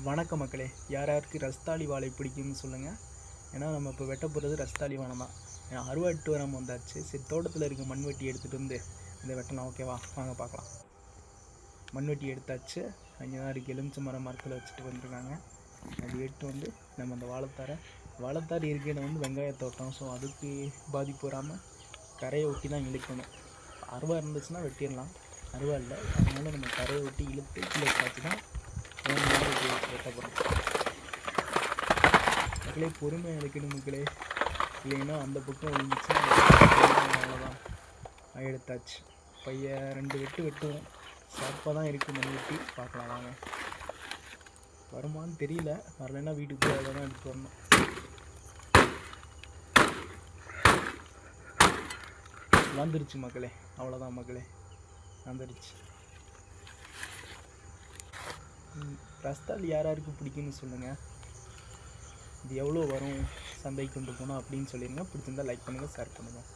வணக்க மக்களே, யார் யாருக்கு ரஸ்தாளி வாழை பிடிக்கும்னு சொல்லுங்கள். ஏன்னா நம்ம இப்போ வெட்ட போகிறது ரஸ்தாளி வாழை தான். ஏன்னா அறுவாட்டு வராமல் வந்தாச்சு. சரி, தோட்டத்தில் இருக்க மண்வெட்டி எடுத்துகிட்டு வந்து இதை வெட்டலாம். ஓகேவா, வாங்க பார்க்கலாம். மண்வெட்டி எடுத்தாச்சு. அங்கே தான் இருக்குது, எலுமிச்சை மரத்தில் வச்சுட்டு வந்துருக்காங்க. அது எடுத்து வந்து நம்ம அந்த வாழைத்தார் இருக்கிற வந்து வெங்காய தோட்டம். ஸோ அதுக்கு பாதிப்பு வராமல் கரையை ஒட்டி தான் இழுக்கணும். அருவா இருந்துச்சுன்னா வெட்டிடலாம், அருவா இல்லை, அதனால் நம்ம கரையை ஒட்டி இழுத்து கீழே காய்ச்சி தான் வெட்ட போகிறோம். மக்களே பொறுமையாக இழுக்கணும் மக்களே, இல்லைன்னா அந்த பக்கம் விழுந்துச்சு, அவ்வளோதான். எடுத்தாச்சு. பைய 2 வெட்டு வெட்டுவோம். சாப்பாக தான் இருக்குது மண் வெட்டி. பார்க்கலாம் வாங்க. வருமானு தெரியல, வரலைன்னா வீட்டுக்கு போய் தான் எடுத்து வரணும். வந்துருச்சு மக்களே, அவ்வளோதான் மக்களே, வந்துருச்சு. ரஸ்தாளி யார் யாருக்கு பிடிக்குன்னு சொல்லுங்கள். இது எவ்வளோ வரும் சந்தைக்கு கொண்டு போனோம் அப்படின்னு சொல்லிடுங்க. பிடிச்சிருந்தால் லைக் பண்ணுங்கள், ஷேர் பண்ணுங்கள்.